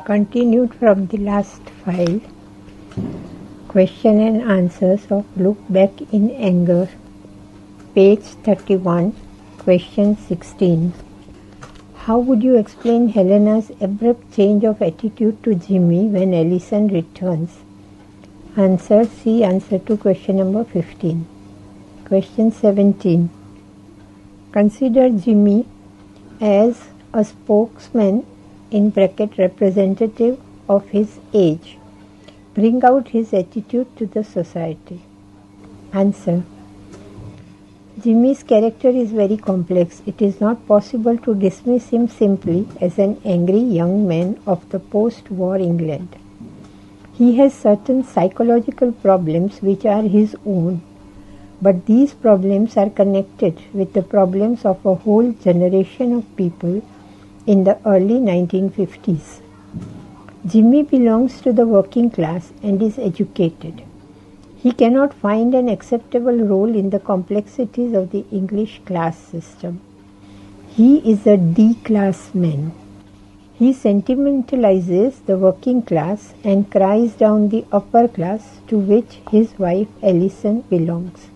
Continued from the last file, question and answers of Look Back in Anger, page 31, question 16. How would you explain Helena's abrupt change of attitude to Jimmy when Allison returns? Answer, see answer to question number 15. Question 17. Consider Jimmy as a spokesman in bracket representative of his age. Bring out his attitude to the society. Answer. Jimmy's character is very complex. It is not possible to dismiss him simply as an angry young man of the post-war England. He has certain psychological problems which are his own, but these problems are connected with the problems of a whole generation of people in the early 1950s. Jimmy belongs to the working class and is educated. He cannot find an acceptable role in the complexities of the English class system. He is a D-class man. He sentimentalizes the working class and cries down the upper class to which his wife Allison belongs.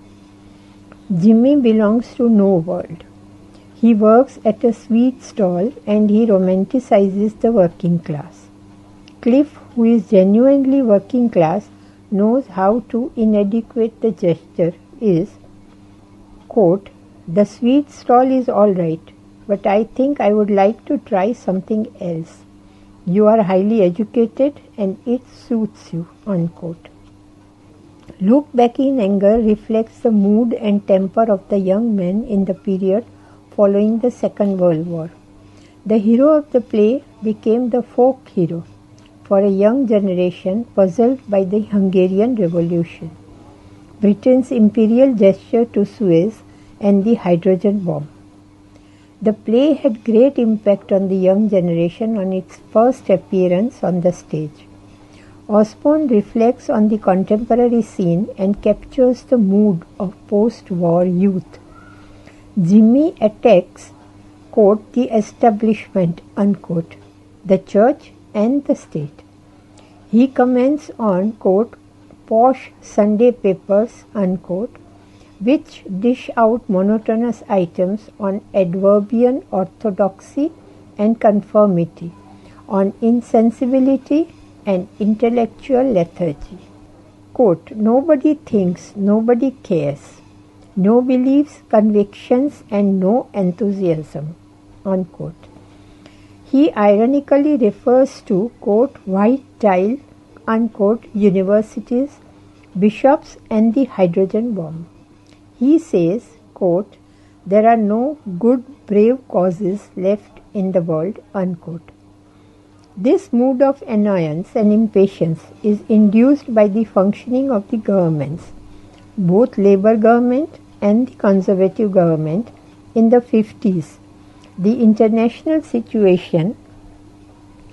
Jimmy belongs to no world. He works at a sweet stall and he romanticizes the working class. Cliff, who is genuinely working class, knows how to inadequate the gesture is, quote, "The sweet stall is all right, but I think I would like to try something else. You are highly educated and it suits you," unquote. Look Back in Anger reflects the mood and temper of the young men in the period following the Second World War. The hero of the play became the folk hero for a young generation puzzled by the Hungarian Revolution, Britain's imperial gesture to Suez, and the hydrogen bomb. The play had great impact on the young generation on its first appearance on the stage. Osborne reflects on the contemporary scene and captures the mood of post-war youth. Jimmy attacks, quote, "the establishment," unquote, the church and the state. He comments on, quote, "posh Sunday papers," unquote, which dish out monotonous items on adverbian orthodoxy and conformity, on insensibility and intellectual lethargy. Quote, "Nobody thinks, nobody cares. No beliefs, convictions, and no enthusiasm," unquote. He ironically refers to, quote, "white tile," unquote, universities, bishops, and the hydrogen bomb. He says, quote, "there are no good, brave causes left in the world," unquote. This mood of annoyance and impatience is induced by the functioning of the governments, both Labour government and the Conservative government, in the 50s. The international situation,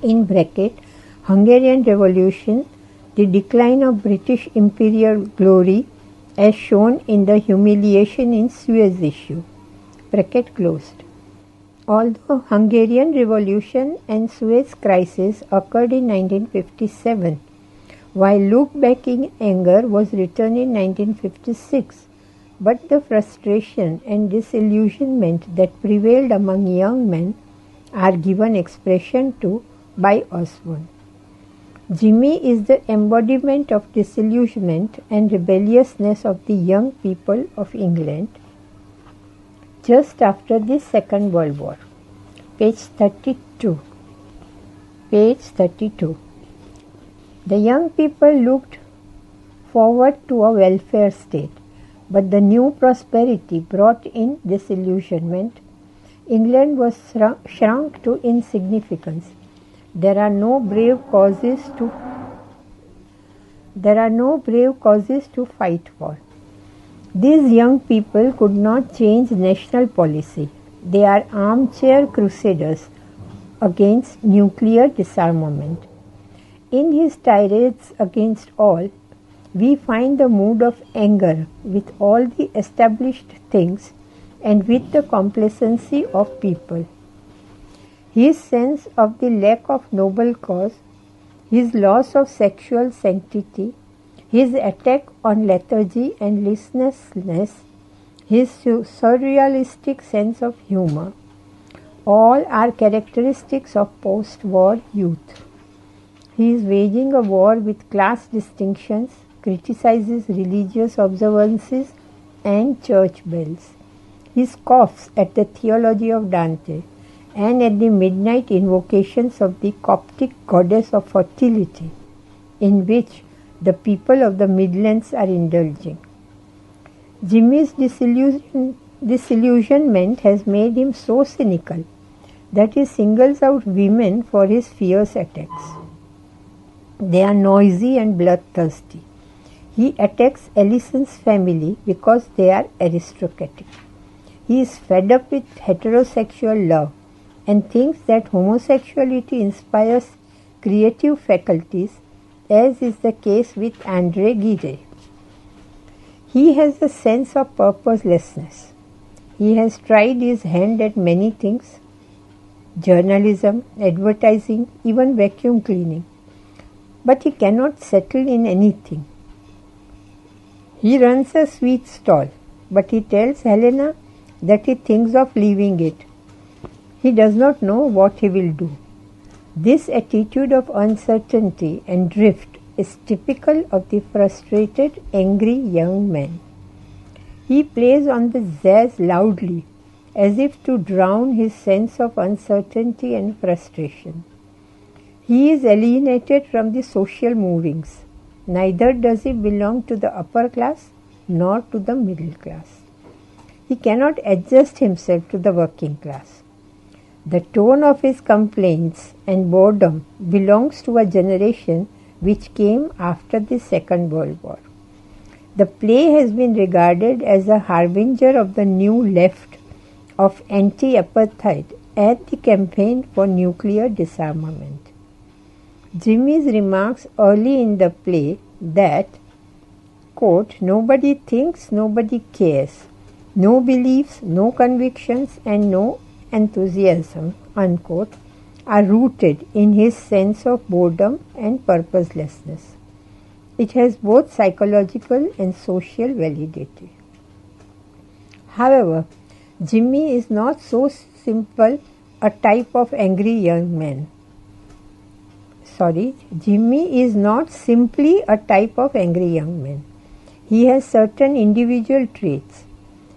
in bracket, Hungarian Revolution, the decline of British imperial glory as shown in the humiliation in Suez issue, bracket closed. Although Hungarian Revolution and Suez crisis occurred in 1957, while Look Back in Anger was written in 1956, but the frustration and disillusionment that prevailed among young men are given expression to by Osborne. Jimmy is the embodiment of disillusionment and rebelliousness of the young people of England just after the Second World War. Page 32. Page 32. The young people looked forward to a welfare state, but the new prosperity brought in disillusionment. England was shrunk to insignificance. There are no brave causes to fight for. These young people could not change national policy. They are armchair crusaders against nuclear disarmament. In his tirades against all, we find the mood of anger with all the established things and with the complacency of people. His sense of the lack of noble cause, his loss of sexual sanctity, his attack on lethargy and listlessness, his surrealistic sense of humor, all are characteristics of post-war youth. He is waging a war with class distinctions, criticizes religious observances and church bells. He scoffs at the theology of Dante and at the midnight invocations of the Coptic goddess of fertility, in which the people of the Midlands are indulging. Jimmy's disillusionment has made him so cynical that he singles out women for his fierce attacks. They are noisy and bloodthirsty. He attacks Allison's family because they are aristocratic. He is fed up with heterosexual love and thinks that homosexuality inspires creative faculties, as is the case with André Gide. He has a sense of purposelessness. He has tried his hand at many things: journalism, advertising, even vacuum cleaning. But he cannot settle in anything. He runs a sweet stall, but he tells Helena that he thinks of leaving it. He does not know what he will do. This attitude of uncertainty and drift is typical of the frustrated, angry young man. He plays on the jazz loudly, as if to drown his sense of uncertainty and frustration. He is alienated from the social movings. Neither does he belong to the upper class nor to the middle class. He cannot adjust himself to the working class. The tone of his complaints and boredom belongs to a generation which came after the Second World War. The play has been regarded as a harbinger of the new left of anti-apartheid and the campaign for nuclear disarmament. Jimmy's remarks early in the play that, quote, nobody thinks, nobody cares, no beliefs, no convictions, and no enthusiasm, unquote, are rooted in his sense of boredom and purposelessness. It has both psychological and social validity. However, Jimmy is not so simple a type of angry young man. Jimmy is not simply a type of angry young man. He has certain individual traits.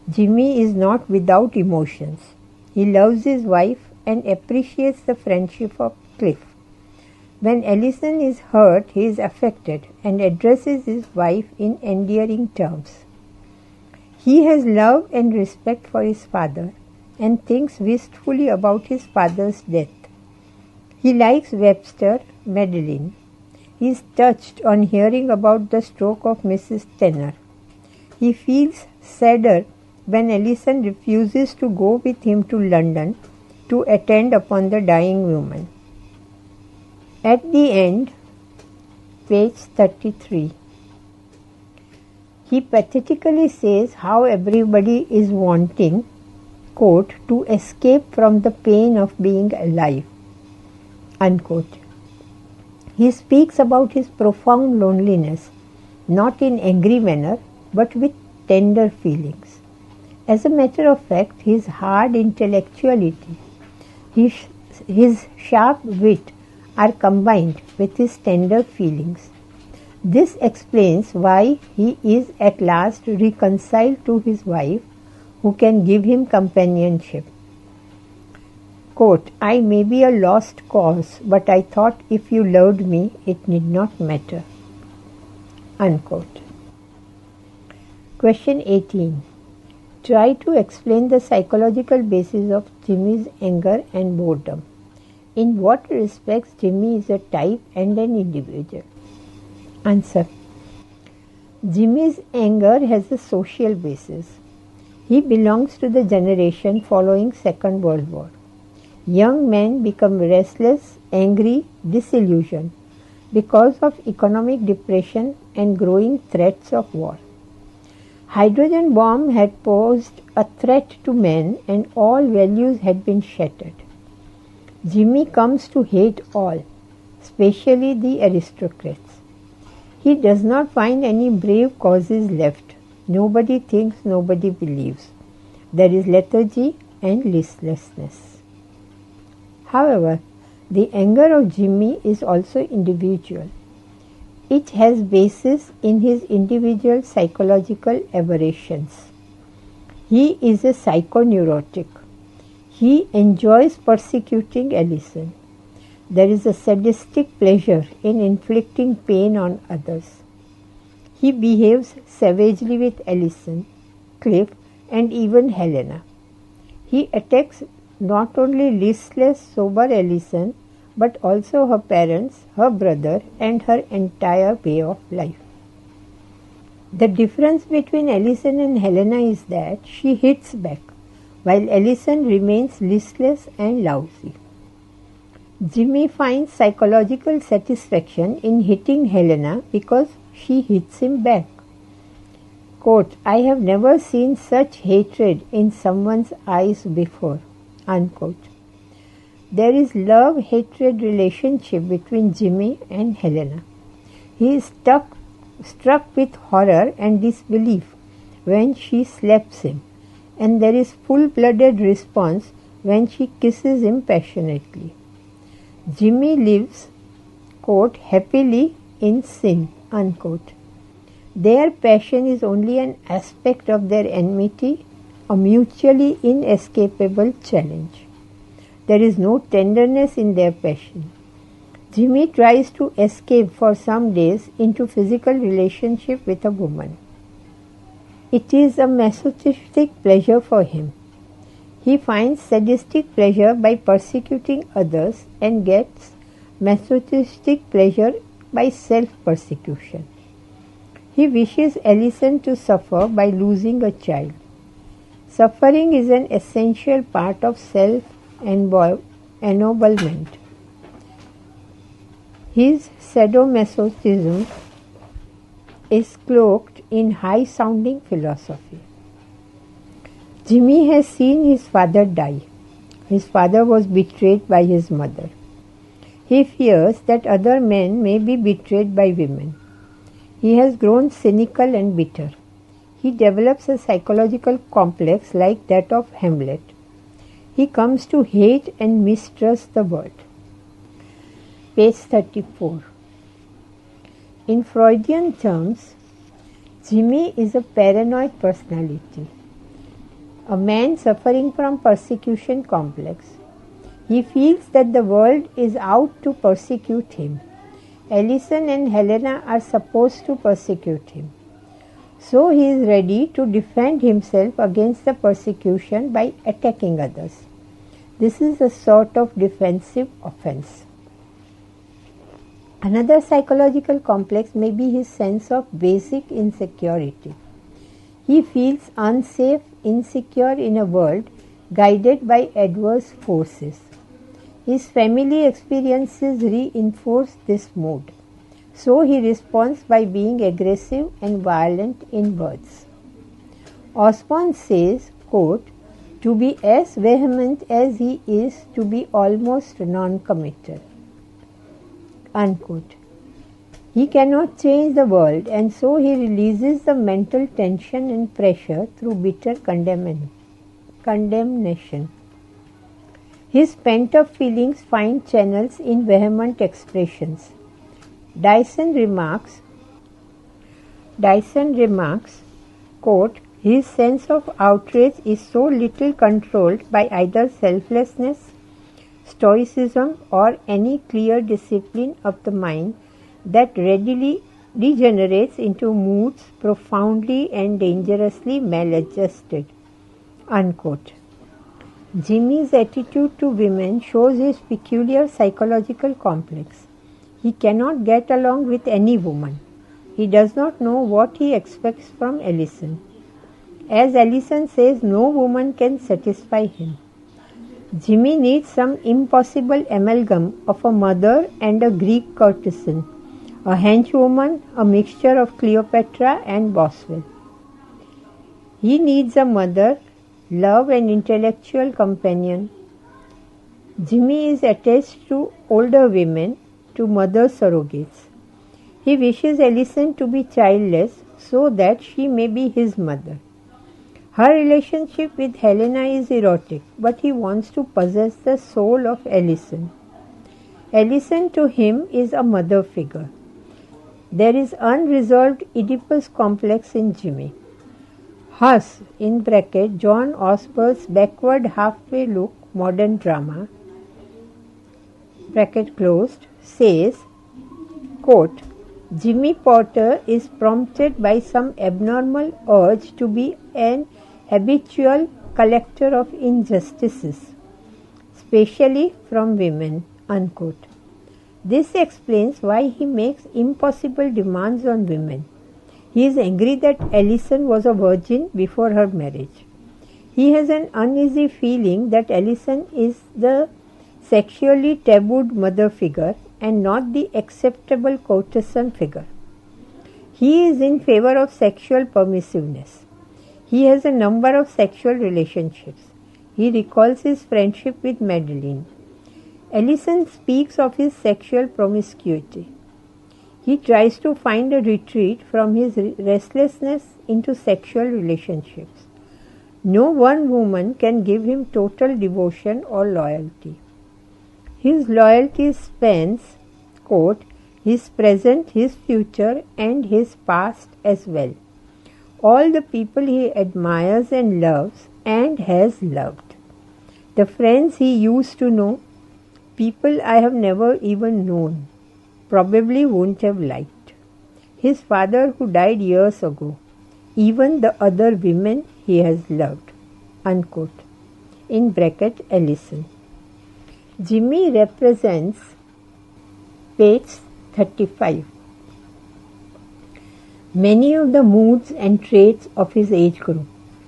Jimmy is not without emotions. He loves his wife and appreciates the friendship of Cliff. When Allison is hurt, he is affected and addresses his wife in endearing terms. He has love and respect for his father and thinks wistfully about his father's death. He likes Webster, Madeline. He is touched on hearing about the stroke of Mrs. Tanner. He feels sadder when Allison refuses to go with him to London to attend upon the dying woman. At the end, page 33, he pathetically says how everybody is wanting, quote, to escape from the pain of being alive, unquote. He speaks about his profound loneliness, not in angry manner, but with tender feelings. As a matter of fact, his hard intellectuality, his sharp wit are combined with his tender feelings. This explains why he is at last reconciled to his wife, who can give him companionship. Quote, I may be a lost cause, but I thought if you loved me, it need not matter. Unquote. Question 18. Try to explain the psychological basis of Jimmy's anger and boredom. In what respects Jimmy is a type and an individual? Answer. Jimmy's anger has a social basis. He belongs to the generation following Second World War. Young men become restless, angry, disillusioned because of economic depression and growing threats of war. Hydrogen bomb had posed a threat to men and all values had been shattered. Jimmy comes to hate all, especially the aristocrats. He does not find any brave causes left. Nobody thinks, nobody believes. There is lethargy and listlessness. However, the anger of Jimmy is also individual. It has basis in his individual psychological aberrations. He is a psychoneurotic. He enjoys persecuting Allison. There is a sadistic pleasure in inflicting pain on others. He behaves savagely with Allison, Cliff, and even Helena. He attacks not only listless, sober Allison, but also her parents, her brother, and her entire way of life. The difference between Allison and Helena is that she hits back, while Allison remains listless and lousy. Jimmy finds psychological satisfaction in hitting Helena because she hits him back. Quote, "I have never seen such hatred in someone's eyes before." Unquote. There is love-hatred relationship between Jimmy and Helena. He is struck with horror and disbelief when she slaps him, and there is full-blooded response when she kisses him passionately. Jimmy lives, quote, "happily in sin," unquote. Their passion is only an aspect of their enmity, a mutually inescapable challenge. There is no tenderness in their passion. Jimmy tries to escape for some days into physical relationship with a woman. It is a masochistic pleasure for him. He finds sadistic pleasure by persecuting others and gets masochistic pleasure by self-persecution. He wishes Allison to suffer by losing a child. Suffering is an essential part of self-ennoblement. His sadomasochism is cloaked in high-sounding philosophy. Jimmy has seen his father die. His father was betrayed by his mother. He fears that other men may be betrayed by women. He has grown cynical and bitter. He develops a psychological complex like that of Hamlet. He comes to hate and mistrust the world. Page 34. In Freudian terms, Jimmy is a paranoid personality, a man suffering from persecution complex. He feels that the world is out to persecute him. Allison and Helena are supposed to persecute him. So he is ready to defend himself against the persecution by attacking others. This is a sort of defensive offense. Another psychological complex may be his sense of basic insecurity. He feels unsafe, insecure in a world guided by adverse forces. His family experiences reinforce this mood. So he responds by being aggressive and violent in words. Osborne says, quote, "To be as vehement as he is to be almost non-committal." Unquote. He cannot change the world, and so he releases the mental tension and pressure through bitter condemnation. His pent-up feelings find channels in vehement expressions. Dyson remarks, quote, "His sense of outrage is so little controlled by either selflessness, stoicism, or any clear discipline of the mind that readily degenerates into moods profoundly and dangerously maladjusted." Unquote. Jimmy's attitude to women shows his peculiar psychological complex. He cannot get along with any woman. He does not know what he expects from Allison. As Allison says, no woman can satisfy him. Jimmy needs some impossible amalgam of a mother and a Greek courtesan, a henchwoman, a mixture of Cleopatra and Boswell. He needs a mother, love, and intellectual companion, Jimmy is attached to older women, to mother surrogates. He wishes Allison to be childless so that she may be his mother. Her relationship with Helena is erotic, but he wants to possess the soul of Allison. Allison to him is a mother figure. There is unresolved Oedipus complex in Jimmy. Huss, in bracket, John Osborne's backward halfway look modern drama, bracket closed, says, quote, Jimmy Porter is prompted by some abnormal urge to be an habitual collector of injustices, especially from women, unquote. This explains why he makes impossible demands on women. He is angry that Allison was a virgin before her marriage. He has an uneasy feeling that Allison is the sexually tabooed mother figure and not the acceptable courtesan figure. He is in favor of sexual permissiveness. He has a number of sexual relationships. He recalls his friendship with Madeline. Allison speaks of his sexual promiscuity. He tries to find a retreat from his restlessness into sexual relationships. No one woman can give him total devotion or loyalty. His loyalty spans, quote, his present, his future, and his past as well. All the people he admires and loves and has loved. The friends he used to know, people I have never even known, probably won't have liked. His father who died years ago, even the other women he has loved, unquote. In bracket, Allison. Jimmy represents page 35. Many of the moods and traits of his age group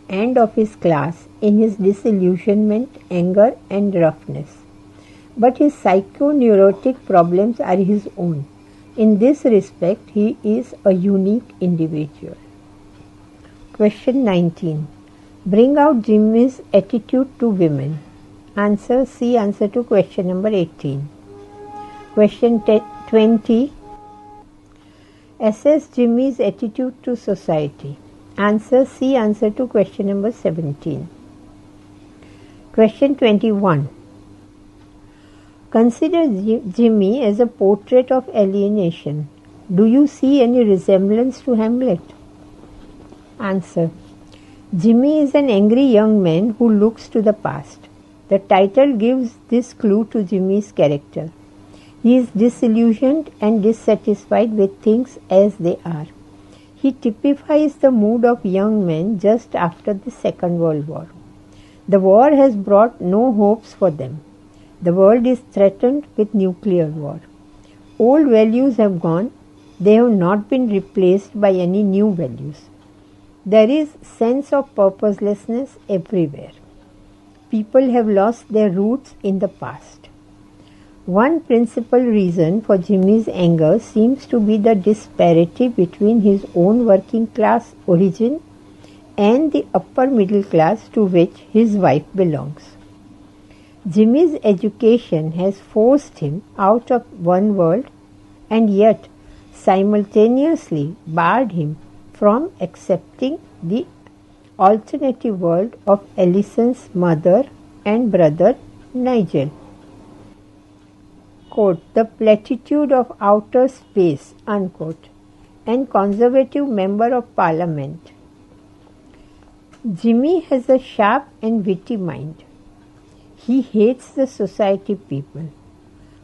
and of his class in his disillusionment, anger and roughness. But his psychoneurotic problems are his own. In this respect, he is a unique individual. Question 19. Bring out Jimmy's attitude to women. Answer, see answer to question number 18. Question 20. Assess Jimmy's attitude to society. Answer, see answer to question number 17. Question 21. Consider Jimmy as a portrait of alienation. Do you see any resemblance to Hamlet? Answer. Jimmy is an angry young man who looks to the past. The title gives this clue to Jimmy's character. He is disillusioned and dissatisfied with things as they are. He typifies the mood of young men just after the Second World War. The war has brought no hopes for them. The world is threatened with nuclear war. Old values have gone. They have not been replaced by any new values. There is sense of purposelessness everywhere. People have lost their roots in the past. One principal reason for Jimmy's anger seems to be the disparity between his own working class origin and the upper middle class to which his wife belongs. Jimmy's education has forced him out of one world and yet simultaneously barred him from accepting the alternative world of Allison's mother and brother Nigel. Quote, the platitude of outer space, unquote, and conservative member of parliament. Jimmy has a sharp and witty mind. He hates the society people,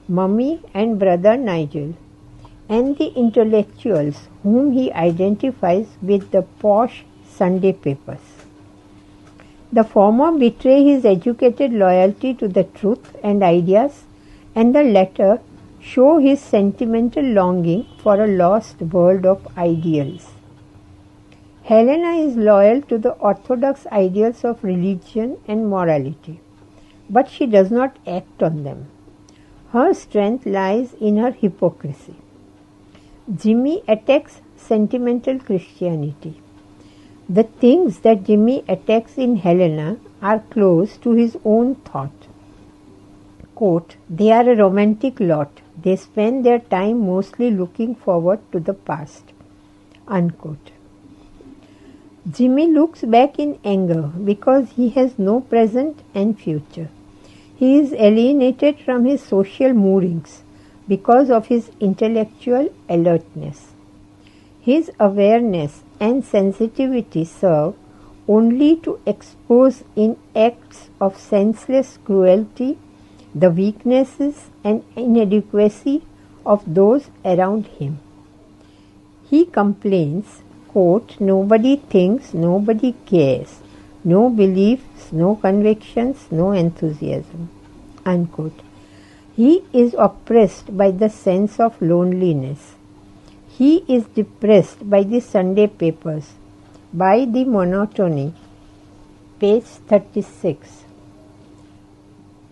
Mummy and brother Nigel, and the intellectuals whom he identifies with the posh Sunday papers. The former betray his educated loyalty to the truth and ideas, and the latter show his sentimental longing for a lost world of ideals. Helena is loyal to the orthodox ideals of religion and morality, but she does not act on them. Her strength lies in her hypocrisy. Jimmy attacks sentimental Christianity. The things that Jimmy attacks in Helena are close to his own thought. Quote, they are a romantic lot. They spend their time mostly looking forward to the past. Unquote. Jimmy looks back in anger because he has no present and future. He is alienated from his social moorings because of his intellectual alertness. His awareness and sensitivity serve only to expose in acts of senseless cruelty the weaknesses and inadequacy of those around him. He complains, quote, nobody thinks, nobody cares, no beliefs, no convictions, no enthusiasm, unquote. He is oppressed by the sense of loneliness. He is depressed by the Sunday papers, by the monotony, page 36,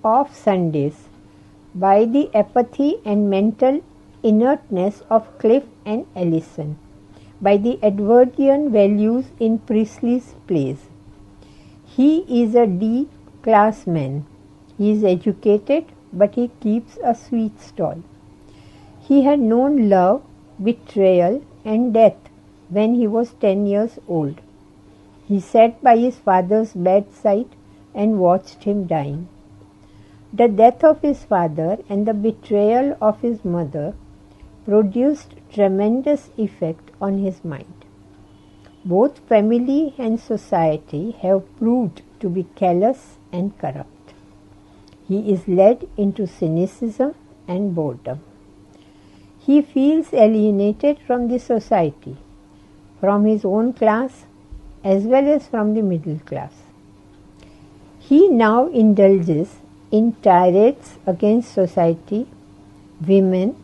of Sundays, by the apathy and mental inertness of Cliff and Ellison, by the Edwardian values in Priestley's plays. He is a D-class man. He is educated, but he keeps a sweet stall. He had known love, betrayal, and death when he was 10 years old. He sat by his father's bedside and watched him dying. The death of his father and the betrayal of his mother produced tremendous effect on his mind. Both family and society have proved to be callous and corrupt. He is led into cynicism and boredom. He feels alienated from the society, from his own class as well as from the middle class. He now indulges in tirades against society, women,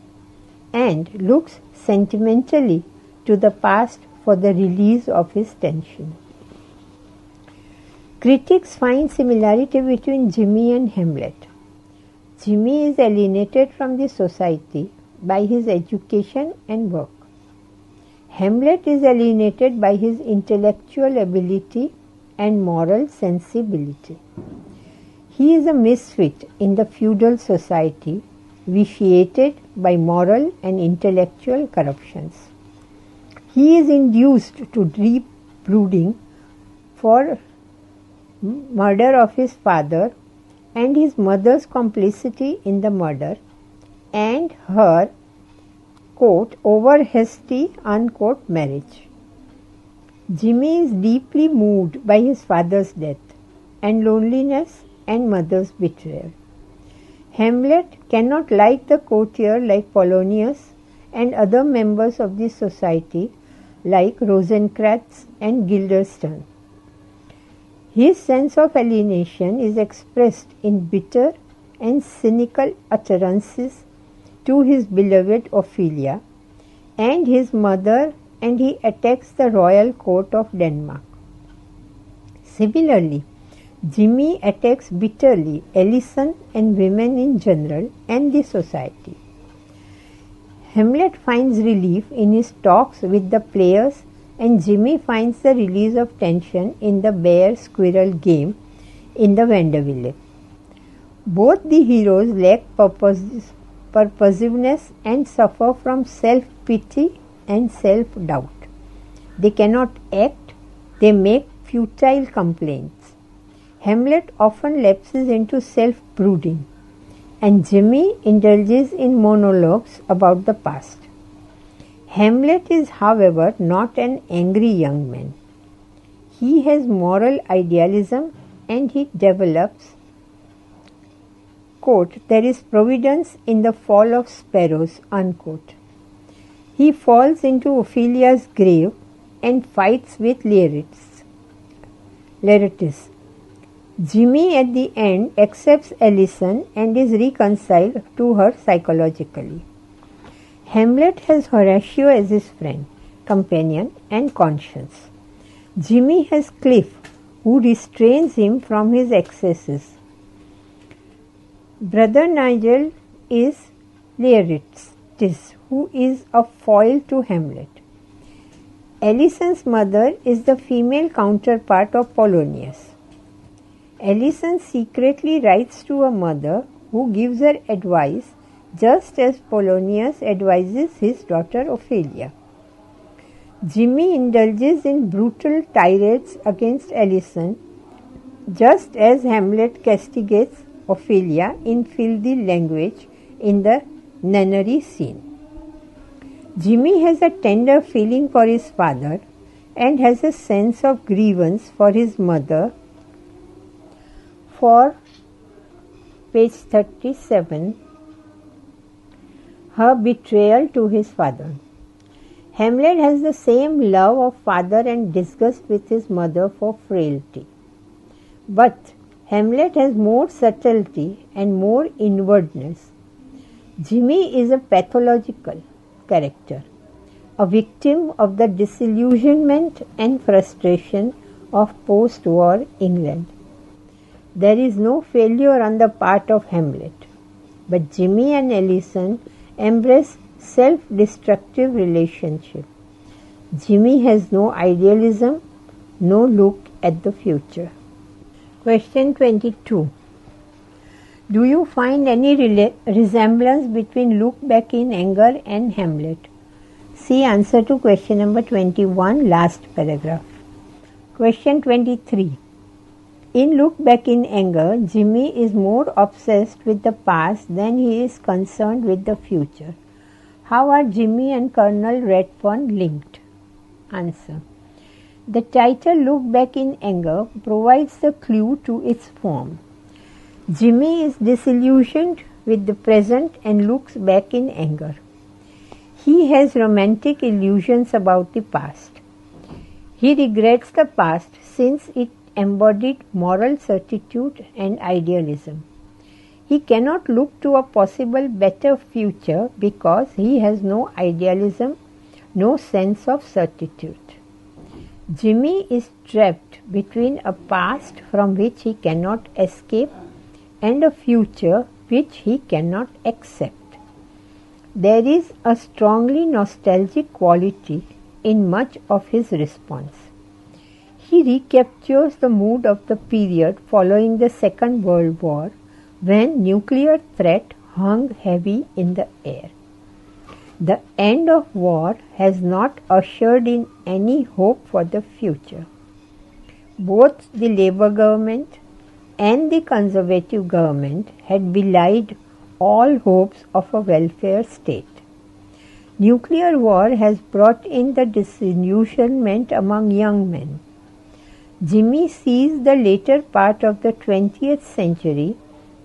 and looks sentimentally to the past for the release of his tension. Critics find similarity between Jimmy and Hamlet. Jimmy is alienated from the society by his education and work. Hamlet is alienated by his intellectual ability and moral sensibility. He is a misfit in the feudal society, vitiated by moral and intellectual corruptions. He is induced to deep brooding for murder of his father and his mother's complicity in the murder and her, quote, over hasty, unquote, marriage. Jimmy is deeply moved by his father's death and loneliness and mother's betrayal. Hamlet cannot like the courtier like Polonius and other members of the society like Rosencrantz and Guildenstern. His sense of alienation is expressed in bitter and cynical utterances to his beloved Ophelia and his mother, and he attacks the royal court of Denmark. Similarly, Jimmy attacks bitterly Ellison and women in general and the society. Hamlet finds relief in his talks with the players, and Jimmy finds the release of tension in the bear-squirrel game in the Vanderbilt. Both the heroes lack purposiveness and suffer from self-pity and self-doubt. They cannot act, they make futile complaints. Hamlet often lapses into self-brooding, and Jimmy indulges in monologues about the past. Hamlet is, however, not an angry young man. He has moral idealism and he develops, quote, there is providence in the fall of sparrows, unquote. He falls into Ophelia's grave and fights with Laertes. Jimmy at the end accepts Ellison and is reconciled to her psychologically. Hamlet has Horatio as his friend, companion, and conscience. Jimmy has Cliff, who restrains him from his excesses. Brother Nigel is Laertes, who is a foil to Hamlet. Ellison's mother is the female counterpart of Polonius. Ellison secretly writes to a mother who gives her advice just as Polonius advises his daughter Ophelia. Jimmy indulges in brutal tirades against Alison, just as Hamlet castigates Ophelia in filthy language in the nunnery scene. Jimmy has a tender feeling for his father and has a sense of grievance for his mother. For page 37, her betrayal to his father. Hamlet has the same love of father and disgust with his mother for frailty. But Hamlet has more subtlety and more inwardness. Jimmy is a pathological character, a victim of the disillusionment and frustration of post-war England. There is no failure on the part of Hamlet, but Jimmy and Alison embrace self-destructive relationship. Jimmy has no idealism, no look at the future. Question 22. Do you find any resemblance between Look Back in Anger and Hamlet? See answer to question number 21, last paragraph. Question 23. In Look Back in Anger, Jimmy is more obsessed with the past than he is concerned with the future. How are Jimmy and Colonel Redfern linked? Answer. The title Look Back in Anger provides the clue to its form. Jimmy is disillusioned with the present and looks back in anger. He has romantic illusions about the past. He regrets the past since it embodied moral certitude and idealism. He cannot look to a possible better future because he has no idealism, no sense of certitude. Jimmy is trapped between a past from which he cannot escape and a future which he cannot accept. There is a strongly nostalgic quality in much of his response. He recaptures the mood of the period following the Second World War, when nuclear threat hung heavy in the air. The end of war has not ushered in any hope for the future. Both the Labour government and the Conservative government had belied all hopes of a welfare state. Nuclear war has brought in the disillusionment among young men. Jimmy sees the later part of the 20th century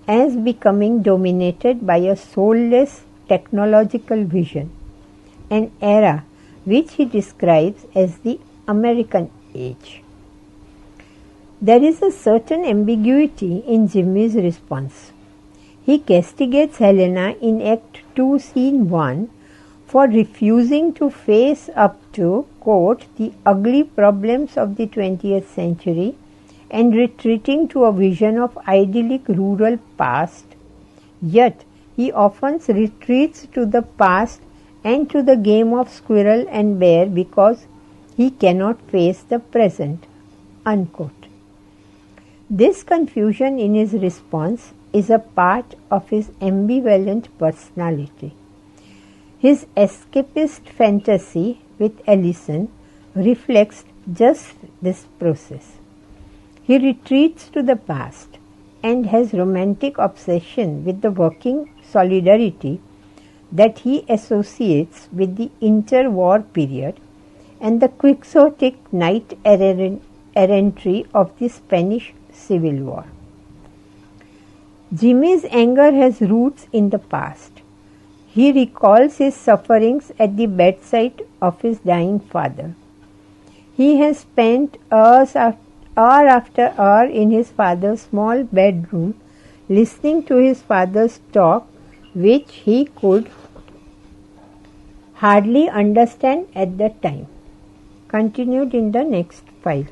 as becoming dominated by a soulless technological vision, an era which he describes as the American age. There is a certain ambiguity in Jimmy's response. He castigates Helena in Act 2, Scene 1 for refusing to face up to, quote, the ugly problems of the 20th century and retreating to a vision of idyllic rural past. Yet, he often retreats to the past and to the game of squirrel and bear because he cannot face the present, unquote. This confusion in his response is a part of his ambivalent personality. His escapist fantasy with Alison reflects just this process. He retreats to the past and has romantic obsession with the working solidarity that he associates with the interwar period and the quixotic knight errantry of the Spanish Civil War. Jimmy's anger has roots in the past. He recalls his sufferings at the bedside of his dying father. He has spent hour after hour in his father's small bedroom listening to his father's talk, which he could hardly understand at the time. Continued in the next file.